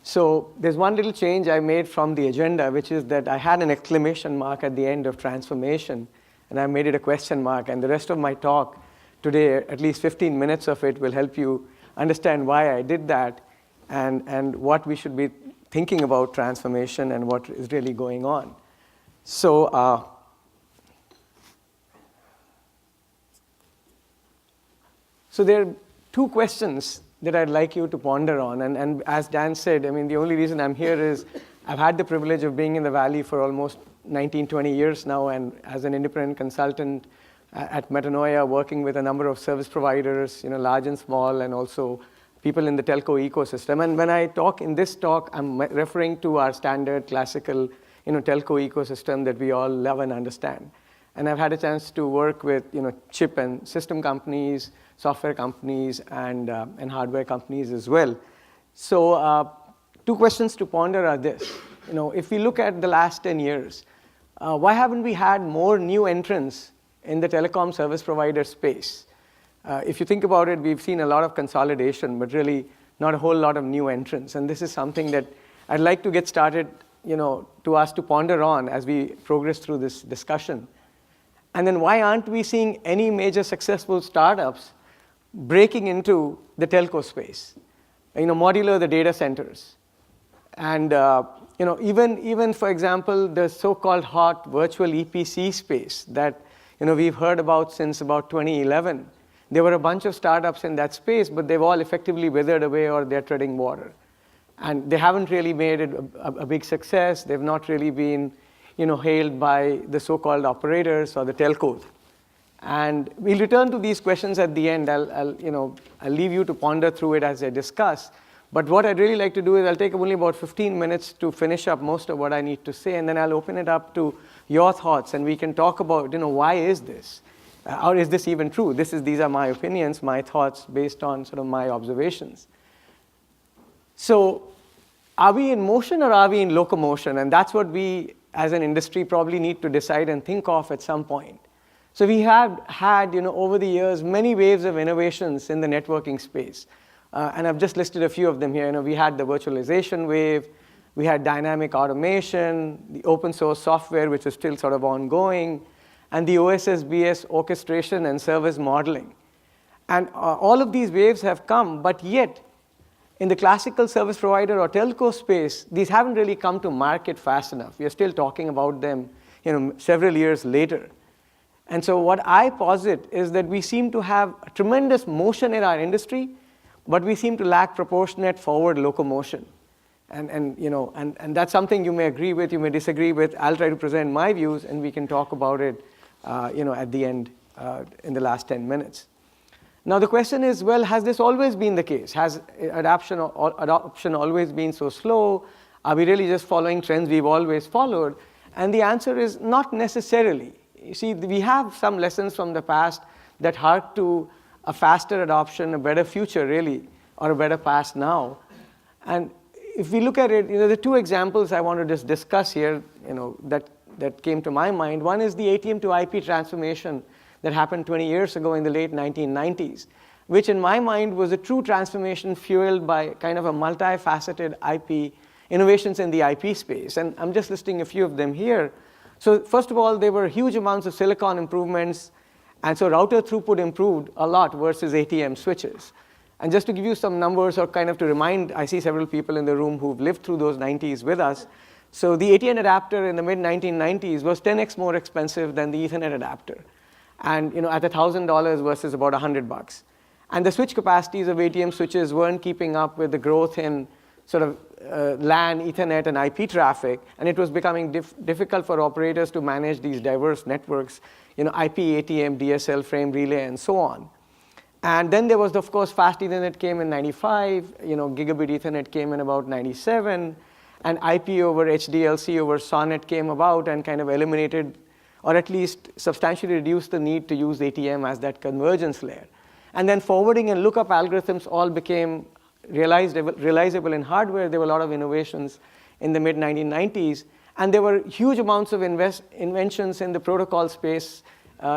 So there's one little change I made from the agenda, which is that I had an exclamation mark at the end of transformation, and I made it a question mark. And the rest of my talk today, at least 15 minutes of it, will help you understand why I did that and what we should be thinking about transformation and what is really going on. So there are two questions that I'd like you to ponder on. And as Dan said, I mean, the only reason I'm here is I've had the privilege of being in the Valley for almost 19, 20 years now, and as an independent consultant at Metanoia, working with a number of service providers, large and small, and also people in the telco ecosystem. And when I talk in this talk, I'm referring to our standard classical, telco ecosystem that we all love and understand. And I've had a chance to work with, chip and system companies, software companies, and hardware companies as well. So two questions to ponder are this. If we look at the last 10 years, why haven't we had more new entrants in the telecom service provider space? If you think about it, we've seen a lot of consolidation, but really not a whole lot of new entrants. And this is something that I'd like to get started, to us to ponder on as we progress through this discussion. And then why aren't we seeing any major successful startups breaking into the telco space? Modular the data centers. And even for example, the so-called hot virtual EPC space that we've heard about since about 2011. There were a bunch of startups in that space, but they've all effectively withered away or they're treading water. And they haven't really made it a big success. They've not really been hailed by the so-called operators or the telcos. And we'll return to these questions at the end. I'll leave you to ponder through it as I discuss. But what I'd really like to do is I'll take only about 15 minutes to finish up most of what I need to say, and then I'll open it up to your thoughts, and we can talk about, why is this? Or is this even true? These are my opinions, my thoughts based on sort of my observations. So are we in motion or are we in locomotion? And that's what we, as an industry, probably need to decide and think of at some point. So we have had, over the years, many waves of innovations in the networking space. And I've just listed a few of them here. We had the virtualization wave, we had dynamic automation, the open source software, which is still sort of ongoing, and the OSS/BS orchestration and service modeling. And all of these waves have come, but yet, in the classical service provider or telco space, these haven't really come to market fast enough. We are still talking about them, several years later. And so what I posit is that we seem to have a tremendous motion in our industry, but we seem to lack proportionate forward locomotion. And that's something you may agree with, you may disagree with. I'll try to present my views, and we can talk about it, at the end in the last 10 minutes. Now the question is, well, has this always been the case? Has adoption always been so slow? Are we really just following trends we've always followed? And the answer is not necessarily. You see, we have some lessons from the past that hark to a faster adoption, a better future really, or a better past now. And if we look at it, the two examples I want to just discuss here, that came to my mind. One is the ATM to IP transformation that happened 20 years ago in the late 1990s, which in my mind was a true transformation fueled by kind of a multifaceted IP innovations in the IP space. And I'm just listing a few of them here. So first of all, there were huge amounts of silicon improvements, and so router throughput improved a lot versus ATM switches. And just to give you some numbers or kind of to remind, I see several people in the room who've lived through those 90s with us. So the ATM adapter in the mid-1990s was 10x more expensive than the Ethernet adapter. And at $1,000 versus about $100. And the switch capacities of ATM switches weren't keeping up with the growth in sort of LAN, Ethernet, and IP traffic, and it was becoming difficult for operators to manage these diverse networks, IP, ATM, DSL, frame relay, and so on. And then there was, of course, fast Ethernet came in 95, gigabit Ethernet came in about 97, and IP over HDLC over SONET came about and kind of eliminated, or at least substantially reduced the need to use ATM as that convergence layer. And then forwarding and lookup algorithms all became realizable in hardware. There were a lot of innovations in the mid-1990s, and there were huge amounts of inventions in the protocol space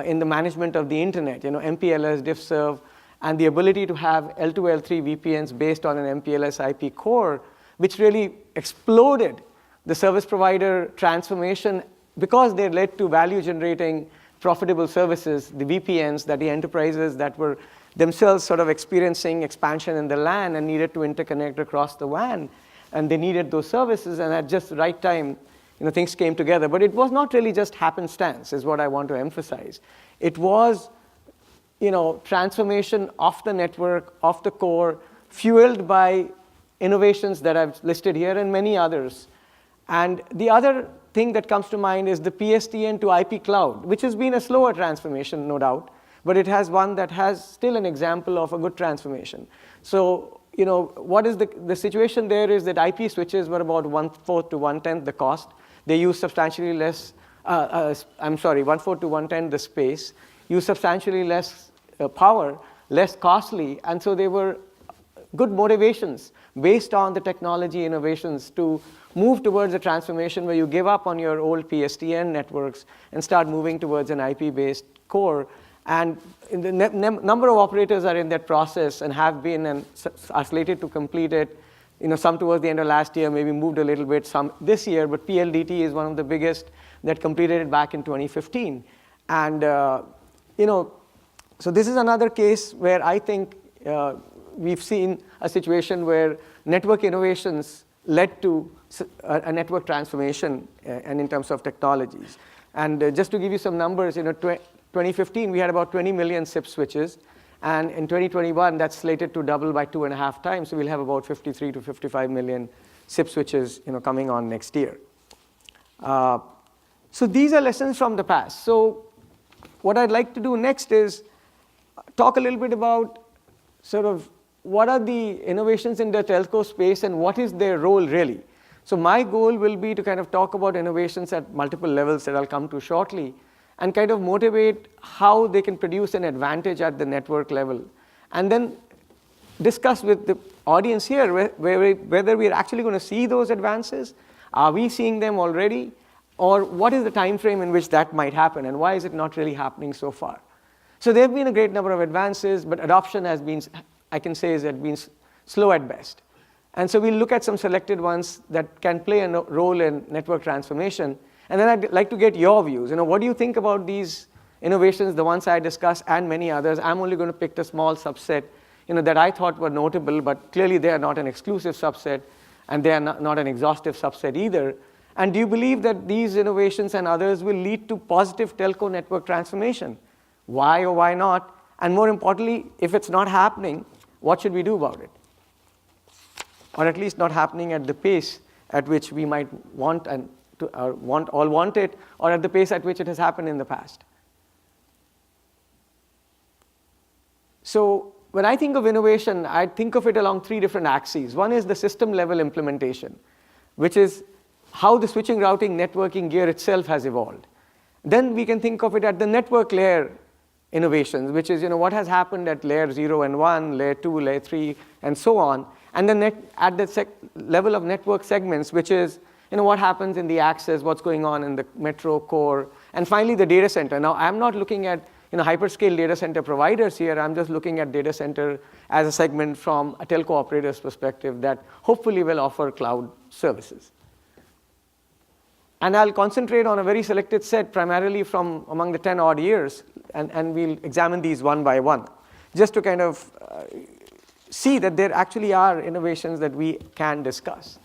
in the management of the internet, MPLS, diffserv, and the ability to have L2, L3 VPNs based on an MPLS IP core which really exploded the service provider transformation because they led to value-generating profitable services, the VPNs, that the enterprises that were themselves sort of experiencing expansion in the LAN and needed to interconnect across the WAN, and they needed those services, and at just the right time, things came together. But it was not really just happenstance, is what I want to emphasize. It was, transformation of the network, of the core, fueled by innovations that I've listed here and many others. And the other thing that comes to mind is the PSTN to IP cloud, which has been a slower transformation, no doubt, but it has one that has still an example of a good transformation. So, what is the situation there is that IP switches were about 1/4 to 1/10 the cost. They use substantially less, 1/4 to 1/10 the space, use substantially less power, less costly, and so they were good motivations based on the technology innovations to move towards a transformation where you give up on your old PSTN networks and start moving towards an IP-based core. And the number of operators are in that process and have been and are slated to complete it. Some towards the end of last year, maybe moved a little bit, some this year, but PLDT is one of the biggest that completed it back in 2015. And, so this is another case where I think we've seen a situation where network innovations led to a network transformation and in terms of technologies. And just to give you some numbers, 2015, we had about 20 million SIP switches. And in 2021, that's slated to double by 2.5 times. So we'll have about 53 to 55 million SIP switches coming on next year. So these are lessons from the past. So what I'd like to do next is talk a little bit about sort of what are the innovations in the telco space and what is their role really. So my goal will be to kind of talk about innovations at multiple levels that I'll come to shortly, and kind of motivate how they can produce an advantage at the network level. And then discuss with the audience here whether we're actually going to see those advances, are we seeing them already, or what is the time frame in which that might happen, and why is it not really happening so far. So there have been a great number of advances, but adoption has been, I can say, has been slow at best. And so we'll look at some selected ones that can play a role in network transformation. And then I'd like to get your views. What do you think about these innovations, the ones I discussed, and many others? I'm only going to pick a small subset, that I thought were notable, but clearly they are not an exclusive subset, and they are not an exhaustive subset either. And do you believe that these innovations and others will lead to positive telco network transformation? Why or why not? And more importantly, if it's not happening, what should we do about it? Or at least not happening at the pace at which we might want it, or at the pace at which it has happened in the past. So when I think of innovation, I think of it along 3 different axes. One is the system level implementation, which is how the switching, routing, networking gear itself has evolved. Then we can think of it at the network layer innovations, which is what has happened at layer 0 and 1, layer 2, layer 3, and so on. And then at the level of network segments, which is what happens in the access, what's going on in the metro core, and finally the data center. Now, I'm not looking at hyperscale data center providers here. I'm just looking at data center as a segment from a telco operator's perspective that hopefully will offer cloud services. And I'll concentrate on a very selected set, primarily from among the 10 odd years, and we'll examine these one by one, just to kind of see that there actually are innovations that we can discuss.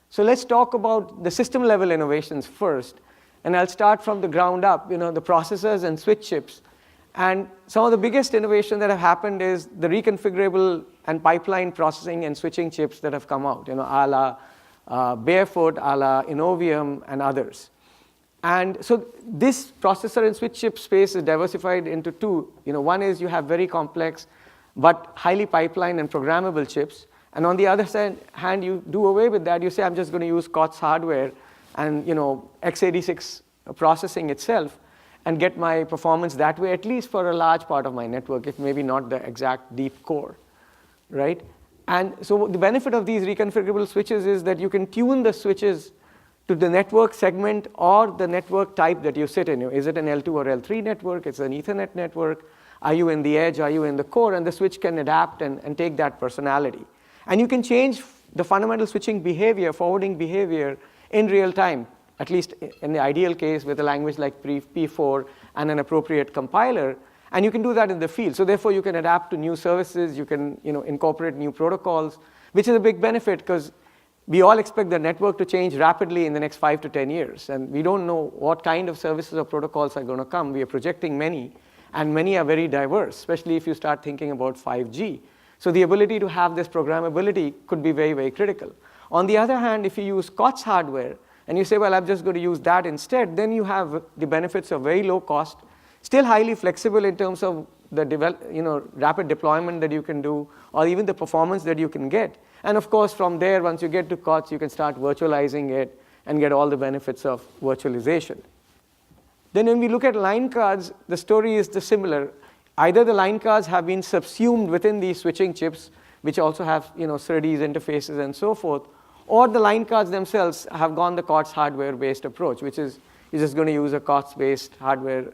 So let's talk about the system level innovations first, and I'll start from the ground up, the processors and switch chips. And some of the biggest innovation that have happened is the reconfigurable and pipeline processing and switching chips that have come out, a la Barefoot, a la Innovium, and others. And so this processor and switch chip space is diversified into 2. One is you have very complex but highly pipelined and programmable chips. And on the other hand, you do away with that. You say, I'm just going to use COTS hardware and x86 processing itself and get my performance that way, at least for a large part of my network, if maybe not the exact deep core, right? And so the benefit of these reconfigurable switches is that you can tune the switches to the network segment or the network type that you sit in. Is it an L2 or L3 network? It's an Ethernet network. Are you in the edge? Are you in the core? And the switch can adapt and take that personality. And you can change the fundamental switching behavior, forwarding behavior in real time, at least in the ideal case with a language like P4 and an appropriate compiler. And you can do that in the field. So therefore, you can adapt to new services. You can incorporate new protocols, which is a big benefit because we all expect the network to change rapidly in the next 5 to 10 years. And we don't know what kind of services or protocols are going to come. We are projecting many, and many are very diverse, especially if you start thinking about 5G. So the ability to have this programmability could be very, very critical. On the other hand, if you use COTS hardware, and you say, well, I'm just going to use that instead, then you have the benefits of very low cost, still highly flexible in terms of the rapid deployment that you can do, or even the performance that you can get. And of course, from there, once you get to COTS, you can start virtualizing it and get all the benefits of virtualization. Then when we look at line cards, the story is similar. Either the line cards have been subsumed within these switching chips, which also have SerDes interfaces and so forth, or the line cards themselves have gone the COTS hardware-based approach, which is you're just going to use a COTS-based hardware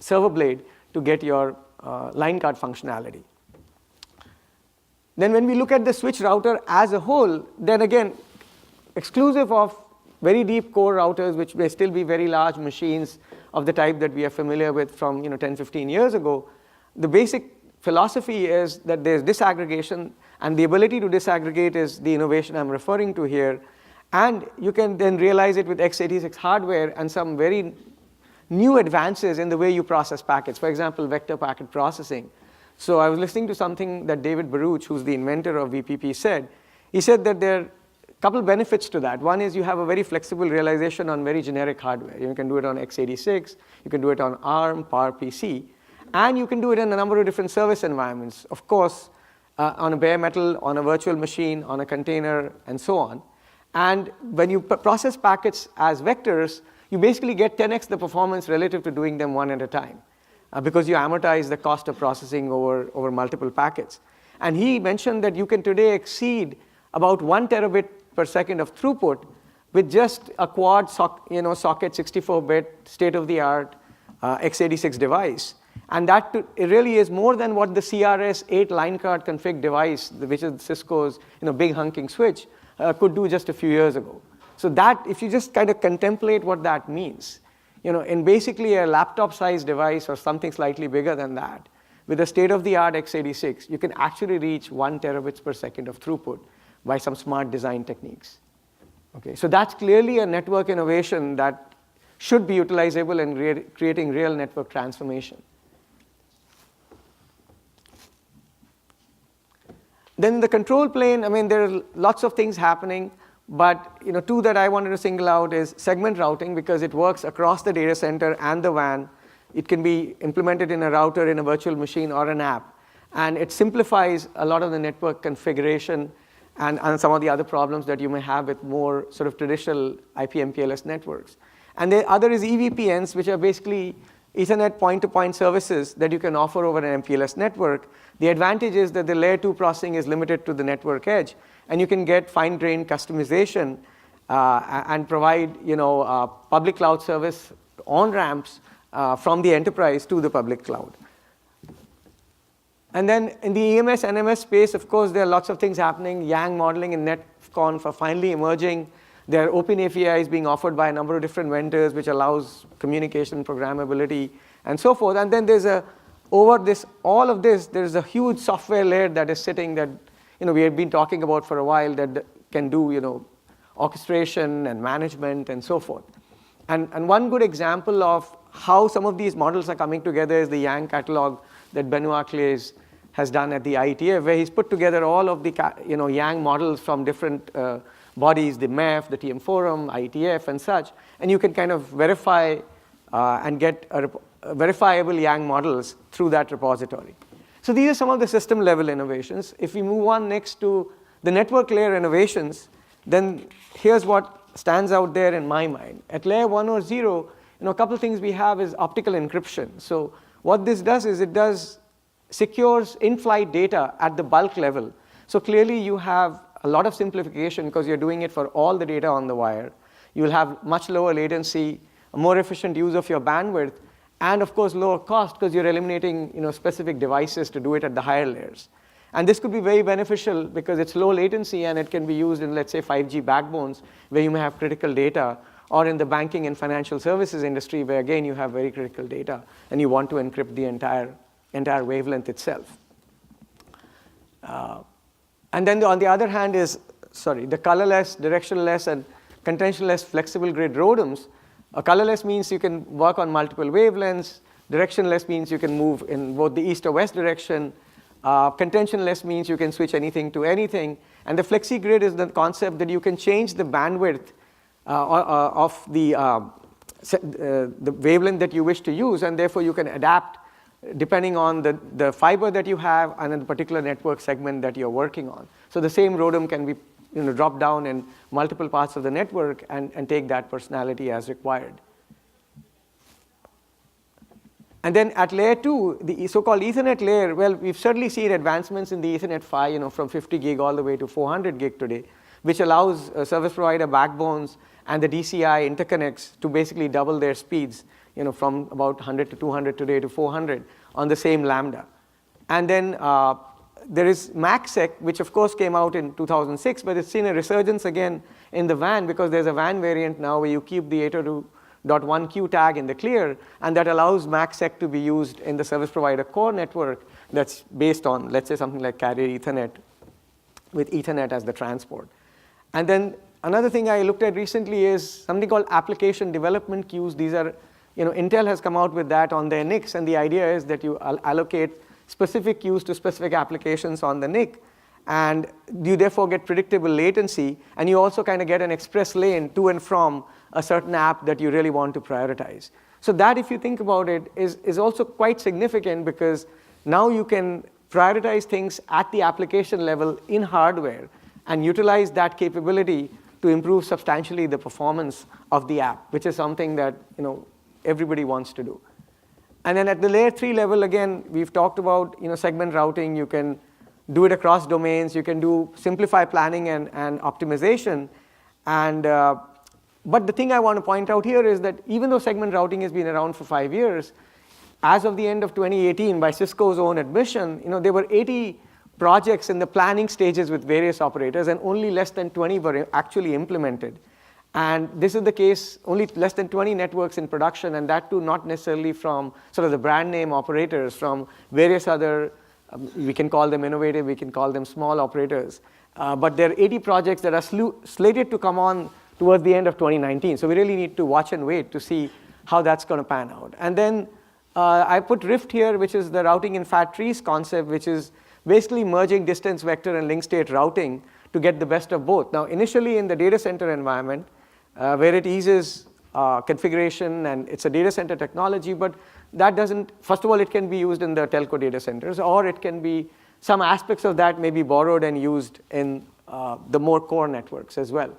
server blade to get your line card functionality. Then when we look at the switch router as a whole, then again, exclusive of very deep core routers, which may still be very large machines of the type that we are familiar with from 10, 15 years ago, the basic philosophy is that there's disaggregation, and the ability to disaggregate is the innovation I'm referring to here. And you can then realize it with x86 hardware and some very new advances in the way you process packets. For example, vector packet processing. So I was listening to something that David Baruch, who's the inventor of VPP, said. He said that there are a couple benefits to that. One is you have a very flexible realization on very generic hardware. You can do it on x86, you can do it on ARM, PowerPC, and you can do it in a number of different service environments. Of course, on a bare metal, on a virtual machine, on a container, and so on. And when you process packets as vectors, you basically get 10x the performance relative to doing them one at a time, because you amortize the cost of processing over multiple packets. And he mentioned that you can today exceed about 1 terabit per second of throughput with just a quad socket 64-bit state-of-the-art x86 device. And that it really is more than what the CRS-8 line card config device, which is Cisco's big hunking switch, could do just a few years ago. So that, if you just kind of contemplate what that means, in basically a laptop-sized device or something slightly bigger than that, with a state-of-the-art x86, you can actually reach 1 terabits per second of throughput by some smart design techniques. Okay, so that's clearly a network innovation that should be utilizable in creating real network transformation. Then the control plane, there are lots of things happening, but two that I wanted to single out is segment routing, because it works across the data center and the WAN. It can be implemented in a router, in a virtual machine, or an app. And it simplifies a lot of the network configuration and some of the other problems that you may have with more sort of traditional IP/MPLS networks. And the other is EVPNs, which are basically Ethernet point-to-point services that you can offer over an MPLS network. The advantage is that the layer 2 processing is limited to the network edge, and you can get fine-grained customization and provide public cloud service on-ramps from the enterprise to the public cloud. And then in the EMS, NMS space, of course, there are lots of things happening. Yang modeling and NetConf are finally emerging. There are open APIs being offered by a number of different vendors, which allows communication, programmability, and so forth. And then there's all of this, there's a huge software layer that is sitting that we have been talking about for a while that can do orchestration and management and so forth. And one good example of how some of these models are coming together is the Yang catalog that Benoit Claes has done at the IETF, where he's put together all of the Yang models from different bodies, the MEF, the TM Forum, IETF, and such, and you can kind of verify and get verifiable Yang models through that repository. So these are some of the system level innovations. If we move on next to the network layer innovations, then here's what stands out there in my mind. At layer 1 or 0, a couple of things we have is optical encryption. So what this does is it secures in-flight data at the bulk level. So clearly you have a lot of simplification because you're doing it for all the data on the wire. You will have much lower latency, a more efficient use of your bandwidth, and of course lower cost because you're eliminating specific devices to do it at the higher layers. And this could be very beneficial because it's low latency and it can be used in, let's say, 5G backbones where you may have critical data, or in the banking and financial services industry where, again, you have very critical data and you want to encrypt the entire wavelength itself. And then on the other hand is, the colorless, directionless, and contentionless flexible grid ROADMs. Colorless means you can work on multiple wavelengths. Directionless means you can move in both the east or west direction. Contentionless means you can switch anything to anything. And the flexi-grid is the concept that you can change the bandwidth of the wavelength that you wish to use, and therefore you can adapt depending on the fiber that you have and the particular network segment that you're working on. So the same ROADM can be dropped down in multiple parts of the network and take that personality as required. And then at layer 2, the so-called Ethernet layer, well, we've certainly seen advancements in the Ethernet PHY, from 50 gig all the way to 400 gig today, which allows service provider backbones and the DCI interconnects to basically double their speeds, from about 100 to 200 today to 400 on the same lambda. And then there is MACsec, which of course came out in 2006, but it's seen a resurgence again in the WAN because there's a WAN variant now where you keep the 802.1q tag in the clear, and that allows MACsec to be used in the service provider core network that's based on, let's say, something like carrier Ethernet with Ethernet as the transport. And then another thing I looked at recently is something called application development queues. These are, Intel has come out with that on their NICs, and the idea is that you allocate specific queues to specific applications on the NIC, and you therefore get predictable latency, and you also kind of get an express lane to and from a certain app that you really want to prioritize. So that, if you think about it, is also quite significant because now you can prioritize things at the application level in hardware and utilize that capability to improve substantially the performance of the app, which is something that everybody wants to do. And then at the layer 3 level, again, we've talked about segment routing. You can do it across domains. You can do simplify planning and optimization. And but the thing I want to point out here is that even though segment routing has been around for 5 years, as of the end of 2018, by Cisco's own admission, there were 80 projects in the planning stages with various operators, and only less than 20 were actually implemented. And this is the case, only less than 20 networks in production, and that too not necessarily from sort of the brand name operators, from various other, we can call them innovative, we can call them small operators. But there are 80 projects that are slated to come on towards the end of 2019. So we really need to watch and wait to see how that's going to pan out. And then I put Rift here, which is the routing in fat trees concept, which is basically merging distance vector and link state routing to get the best of both. Now, initially in the data center environment, where it eases configuration and it's a data center technology, but that doesn't, first of all, it can be used in the telco data centers, or it can be, some aspects of that may be borrowed and used in the more core networks as well.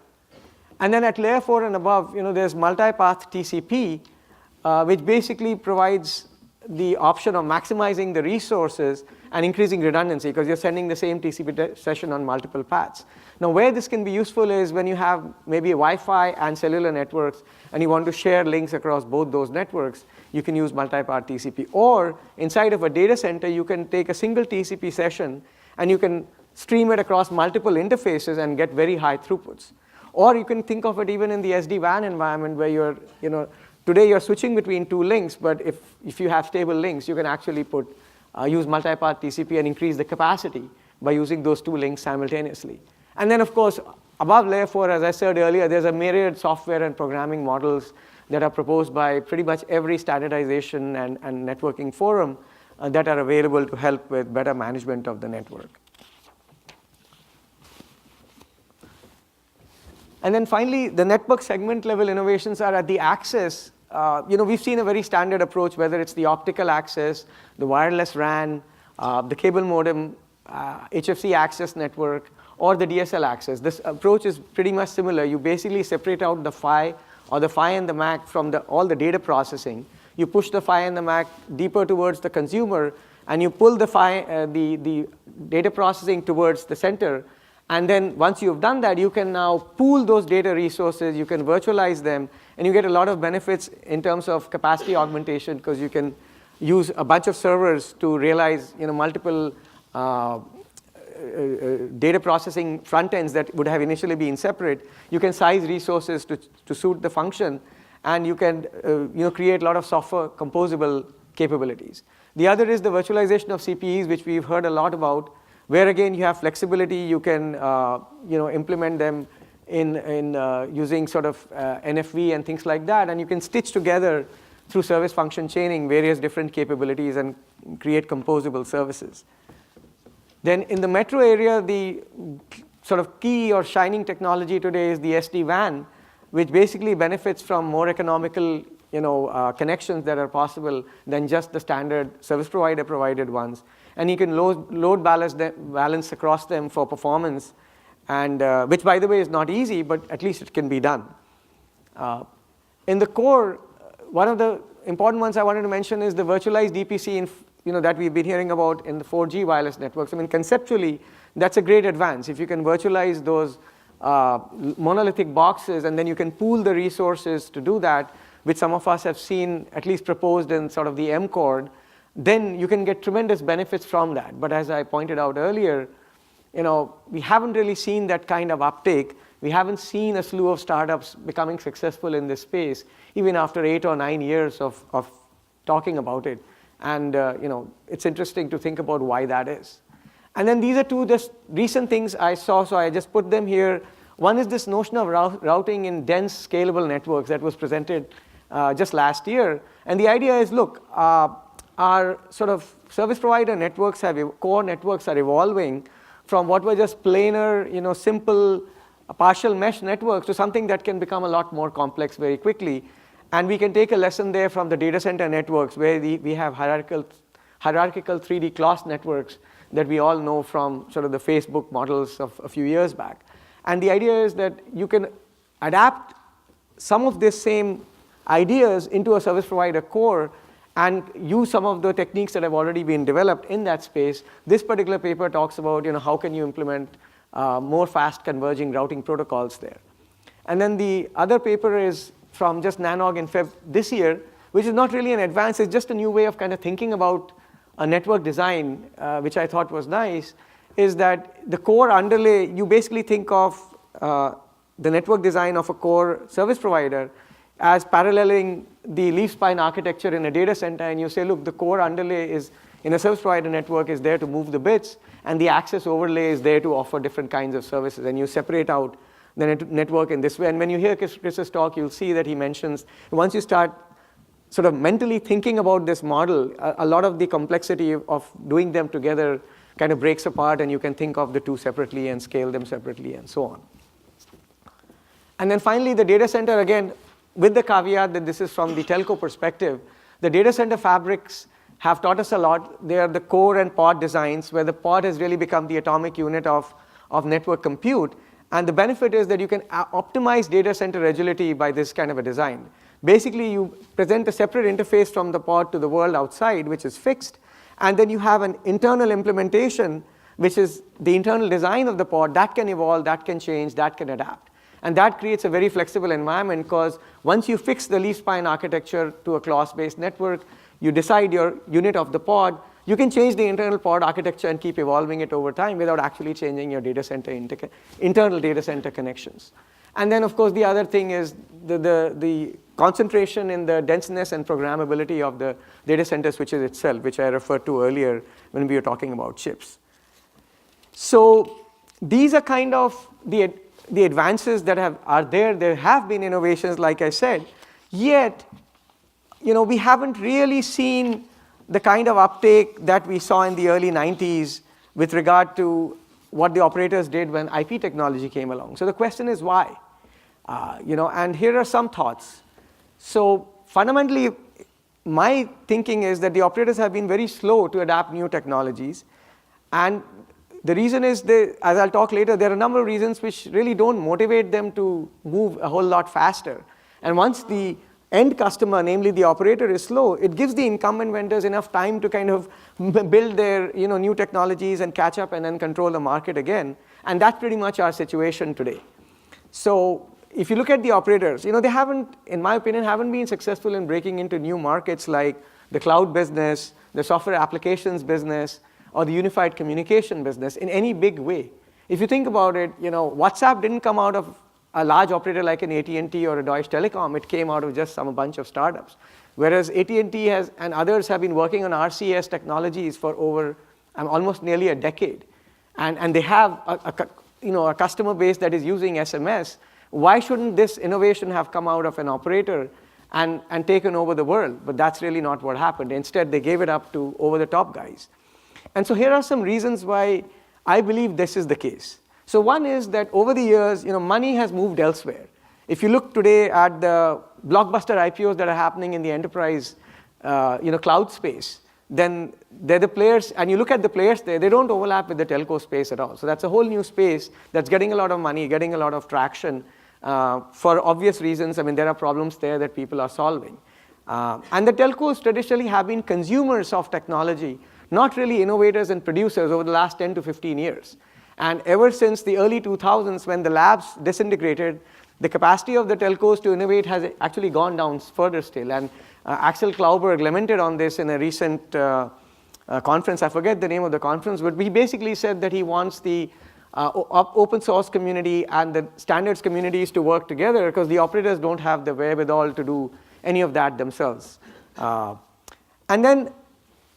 And then at layer 4 and above, there's multipath TCP, which basically provides the option of maximizing the resources and increasing redundancy because you're sending the same TCP session on multiple paths. Now, where this can be useful is when you have maybe a Wi-Fi and cellular networks and you want to share links across both those networks, you can use multipath TCP. Or inside of a data center, you can take a single TCP session and you can stream it across multiple interfaces and get very high throughputs. Or you can think of it even in the SD-WAN environment where you're, today you're switching between two links, but if you have stable links, you can actually use multipath TCP and increase the capacity by using those two links simultaneously. And then, of course, above layer 4, as I said earlier, there's a myriad software and programming models that are proposed by pretty much every standardization and networking forum that are available to help with better management of the network. And then finally, the network segment level innovations are at the access. We've seen a very standard approach, whether it's the optical access, the wireless RAN, the cable modem, HFC access network, or the DSL access. This approach is pretty much similar. You basically separate out the PHY or the PHY and the MAC from all the data processing. You push the PHY and the MAC deeper towards the consumer, and you pull the the data processing towards the center. And then once you've done that, you can now pool those data resources, you can virtualize them, and you get a lot of benefits in terms of capacity augmentation because you can use a bunch of servers to realize multiple data processing front ends that would have initially been separate, you can size resources to suit the function, and you can create a lot of software composable capabilities. The other is the virtualization of CPEs, which we've heard a lot about, where again you have flexibility. You can implement them in using sort of NFV and things like that, and you can stitch together through service function chaining various different capabilities and create composable services. Then in the metro area, the sort of key or shining technology today is the SD-WAN, which basically benefits from more economical connections that are possible than just the standard service provider provided ones. And you can load balance across them for performance, and which by the way is not easy, but at least it can be done. In the core, one of the important ones I wanted to mention is the virtualized EPC that we've been hearing about in the 4G wireless networks. I mean, conceptually, that's a great advance. If you can virtualize those monolithic boxes, and then you can pool the resources to do that, which some of us have seen at least proposed in sort of the M-Chord, then you can get tremendous benefits from that. But as I pointed out earlier, we haven't really seen that kind of uptake. We haven't seen a slew of startups becoming successful in this space, even after 8 or 9 years of talking about it. And it's interesting to think about why that is. And then these are two just recent things I saw, so I just put them here. One is this notion of routing in dense scalable networks that was presented just last year. And the idea is, look, our sort of service provider networks core networks are evolving from what were just plainer, simple partial mesh networks to something that can become a lot more complex very quickly. And we can take a lesson there from the data center networks, where we have hierarchical 3D class networks that we all know from sort of the Facebook models of a few years back. And the idea is that you can adapt some of these same ideas into a service provider core and use some of the techniques that have already been developed in that space. This particular paper talks about how can you implement more fast converging routing protocols there. And then the other paper is from just Nanog in Feb this year, which is not really an advance, it's just a new way of kind of thinking about a network design, which I thought was nice, is that the core underlay, you basically think of the network design of a core service provider as paralleling the leaf-spine architecture in a data center, and you say, look, the core underlay is in a service provider network is there to move the bits, and the access overlay is there to offer different kinds of services, and you separate out the network in this way. And when you hear Chris's talk, you'll see that he mentions once you start sort of mentally thinking about this model, a lot of the complexity of doing them together kind of breaks apart, and you can think of the two separately and scale them separately and so on. And then finally, the data center, again, with the caveat that this is from the telco perspective, the data center fabrics have taught us a lot. They are the core and pod designs, where the pod has really become the atomic unit of network compute. And the benefit is that you can optimize data center agility by this kind of a design. Basically, you present a separate interface from the pod to the world outside, which is fixed, and then you have an internal implementation, which is the internal design of the pod that can evolve, that can change, that can adapt. And that creates a very flexible environment, because once you fix the leaf-spine architecture to a class-based network, you decide your unit of the pod, you can change the internal pod architecture and keep evolving it over time without actually changing your data center internal data center connections. And then, of course, the other thing is the concentration in the denseness and programmability of the data center switches itself, which I referred to earlier when we were talking about chips. So these are kind of the advances that are there. There have been innovations, like I said, yet we haven't really seen the kind of uptake that we saw in the early 90s with regard to what the operators did when IP technology came along. So the question is why? And here are some thoughts. So fundamentally, my thinking is that the operators have been very slow to adapt new technologies. And the reason is, as I'll talk later, there are a number of reasons which really don't motivate them to move a whole lot faster. And once the end customer, namely the operator, is slow, it gives the incumbent vendors enough time to kind of build their new technologies and catch up and then control the market again. And that's pretty much our situation today. So if you look at the operators, they haven't, in my opinion, haven't been successful in breaking into new markets like the cloud business, the software applications business, or the unified communication business in any big way. If you think about it, WhatsApp didn't come out of a large operator like an AT&T or a Deutsche Telekom. It came out of just a bunch of startups. Whereas AT&T has and others have been working on RCS technologies for over almost nearly a decade, and they have a customer base that is using SMS. Why shouldn't this innovation have come out of an operator and taken over the world? But that's really not what happened. Instead, they gave it up to over-the-top guys. And so here are some reasons why I believe this is the case. So one is that over the years, money has moved elsewhere. If you look today at the blockbuster IPOs that are happening in the enterprise, cloud space, then they're the players, and you look at the players there, they don't overlap with the telco space at all. So that's a whole new space that's getting a lot of money, getting a lot of traction for obvious reasons. I mean, there are problems there that people are solving. And the telcos traditionally have been consumers of technology, not really innovators and producers over the last 10 to 15 years. And ever since the early 2000s, when the labs disintegrated, the capacity of the telcos to innovate has actually gone down further still. And Axel Klauberg lamented on this in a recent conference. I forget the name of the conference, but he basically said that he wants the open source community and the standards communities to work together because the operators don't have the wherewithal to do any of that themselves. And then,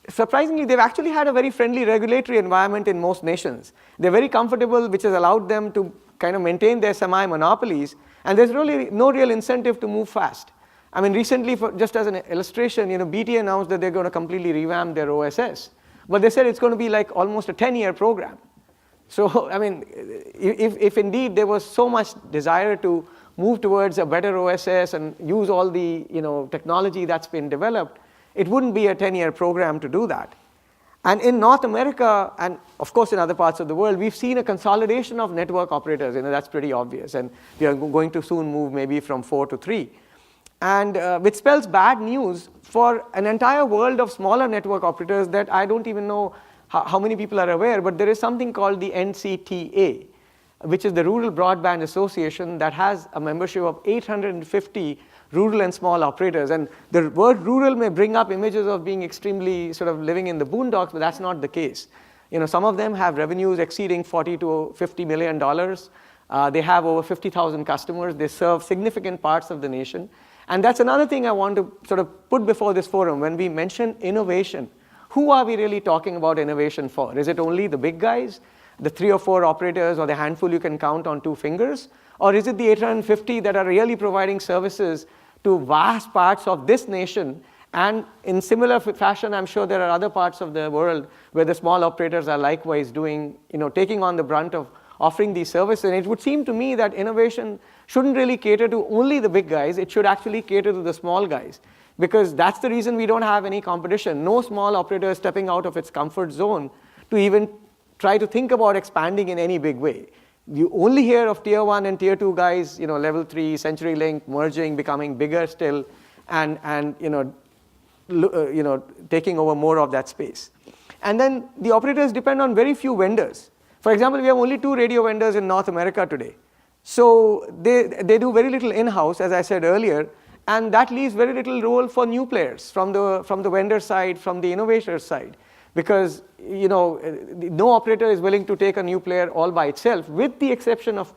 surprisingly, they've actually had a very friendly regulatory environment in most nations. They're very comfortable, which has allowed them to kind of maintain their semi-monopolies, and there's really no real incentive to move fast. I mean, recently, just as an illustration, BT announced that they're going to completely revamp their OSS, but they said it's going to be like almost a 10-year program. So, I mean, if indeed there was so much desire to move towards a better OSS and use all the technology that's been developed, it wouldn't be a 10-year program to do that. And in North America, and of course in other parts of the world, we've seen a consolidation of network operators. That's pretty obvious. And we are going to soon move maybe from 4 to 3. And which spells bad news for an entire world of smaller network operators that I don't even know how many people are aware, but there is something called the NCTA, which is the Rural Broadband Association that has a membership of 850 rural and small operators. And the word rural may bring up images of being extremely sort of living in the boondocks, but that's not the case. Some of them have revenues exceeding $40 to $50 million. They have over 50,000 customers. They serve significant parts of the nation. And that's another thing I want to sort of put before this forum. When we mention innovation, who are we really talking about innovation for? Is it only the big guys, the 3 or 4 operators, or the handful you can count on 2 fingers? Or is it the 850 that are really providing services to vast parts of this nation? And in similar fashion, I'm sure there are other parts of the world where the small operators are likewise doing, taking on the brunt of offering these services. And it would seem to me that innovation shouldn't really cater to only the big guys. It should actually cater to the small guys, because that's the reason we don't have any competition. No small operator is stepping out of its comfort zone to even try to think about expanding in any big way. You only hear of tier 1 and tier 2 guys, level 3, CenturyLink merging, becoming bigger still, and taking over more of that space. And then the operators depend on very few vendors. For example, we have only 2 radio vendors in North America today. So they do very little in-house, as I said earlier, and that leaves very little role for new players from the vendor side, from the innovator side. Because no operator is willing to take a new player all by itself, with the exception of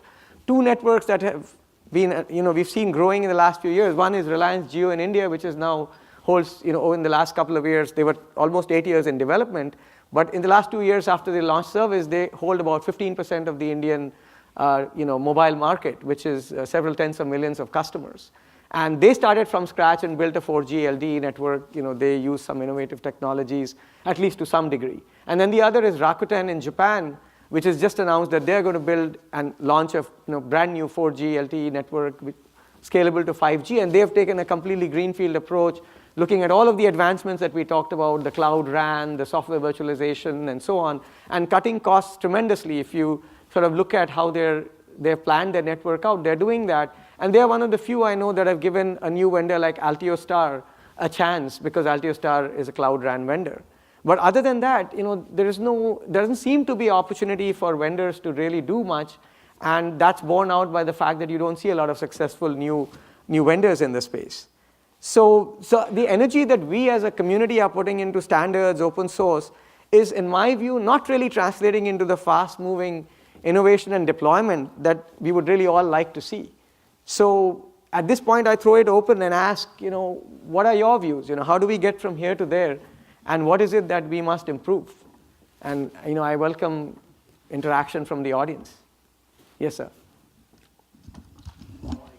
2 networks that have been, we've seen growing in the last few years. One is Reliance Jio in India, which is now holds, in the last couple of years, they were almost 8 years in development, but in the last 2 years after they launched service, they hold about 15% of the Indian, mobile market, which is several tens of millions of customers. And they started from scratch and built a 4G LTE network. They use some innovative technologies, at least to some degree. And then the other is Rakuten in Japan, which has just announced that they're going to build and launch a brand new 4G LTE network scalable to 5G. And they've taken a completely greenfield approach, looking at all of the advancements that we talked about, the cloud RAN, the software virtualization, and so on, and cutting costs tremendously. If you sort of look at how they've planned their network out, they're doing that. And they're one of the few I know that have given a new vendor like Altiostar a chance, because Altiostar is a cloud RAN vendor. But other than that, there doesn't seem to be opportunity for vendors to really do much, and that's borne out by the fact that you don't see a lot of successful new vendors in the space. So the energy that we as a community are putting into standards, open source, is, in my view, not really translating into the fast-moving innovation and deployment that we would really all like to see. So at this point, I throw it open and ask, what are your views? How do we get from here to there? And what is it that we must improve? And, I welcome interaction from the audience. Yes, sir. Well,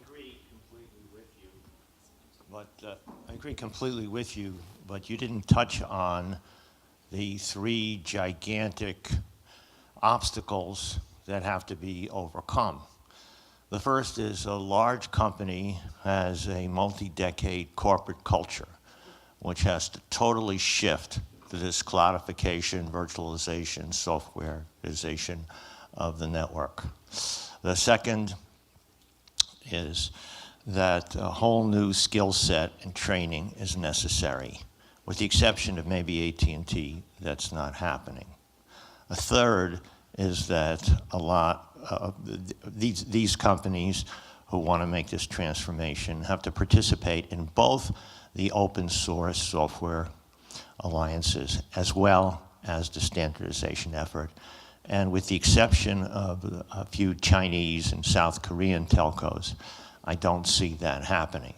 I agree completely with you, but you didn't touch on the three gigantic obstacles that have to be overcome. The first is a large company has a multi-decade corporate culture, which has to totally shift to this cloudification, virtualization, softwareization of the network. The second is that a whole new skill set and training is necessary. With the exception of maybe AT&T, that's not happening. A third is that a lot of these companies who want to make this transformation have to participate in both the open source software alliances as well as the standardization effort. And with the exception of a few Chinese and South Korean telcos, I don't see that happening.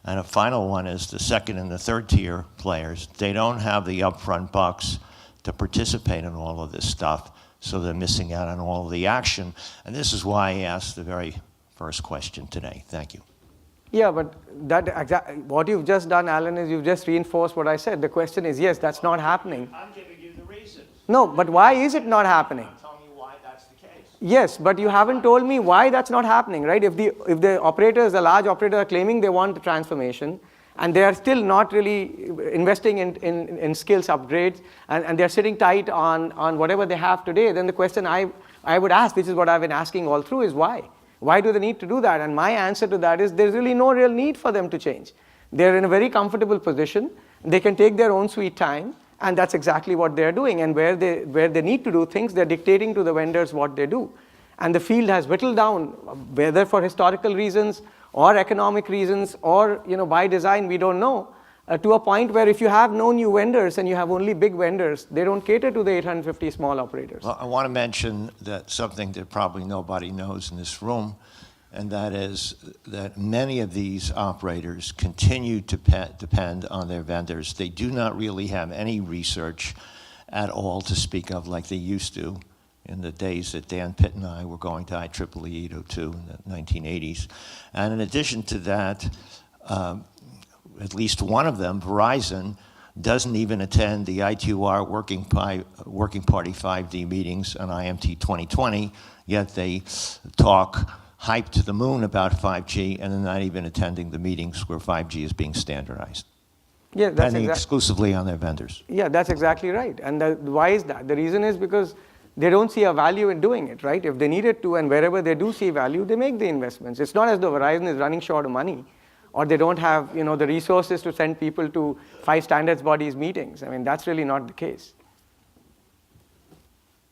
And a final one is the second and the third tier players. They don't have the upfront bucks to participate in all of this stuff, so they're missing out on all of the action. And this is why I asked the very first question today. Thank you. Yeah, but what you've just done, Alan, is you've just reinforced what I said. The question is, yes, that's not happening. I'm giving you the reasons. No, but why is it not happening? Tell me why that's the case. Yes, but you haven't told me why that's not happening, right? If the operators, the large operators, are claiming they want the transformation, and they are still not really investing in skills upgrades, and they're sitting tight on whatever they have today, then the question I would ask, which is what I've been asking all through, is why? Why do they need to do that? And my answer to that is there's really no real need for them to change. They're in a very comfortable position. They can take their own sweet time, and that's exactly what they're doing. And where they need to do things, they're dictating to the vendors what they do. And the field has whittled down, whether for historical reasons or economic reasons or by design, we don't know, to a point where if you have no new vendors and you have only big vendors, they don't cater to the 850 small operators. Well, I want to mention that something that probably nobody knows in this room, and that is that many of these operators continue to depend on their vendors. They do not really have any research at all to speak of like they used to in the days that Dan Pitt and I were going to IEEE 802 in the 1980s. And in addition to that, at least one of them, Verizon, doesn't even attend the I2R Working Party 5D meetings on IMT 2020, yet they talk hype to the moon about 5G, and they're not even attending the meetings where 5G is being standardized. Yeah, that's depending exclusively on their vendors. Yeah, that's exactly right. And why is that? The reason is because they don't see a value in doing it, right? If they needed to, and wherever they do see value, they make the investments. It's not as though Verizon is running short of money, or they don't have the resources to send people to 5 standards bodies meetings. I mean, that's really not the case.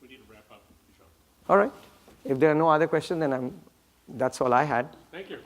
We need to wrap up, Vishal. All right. If there are no other questions, then that's all I had. Thank you.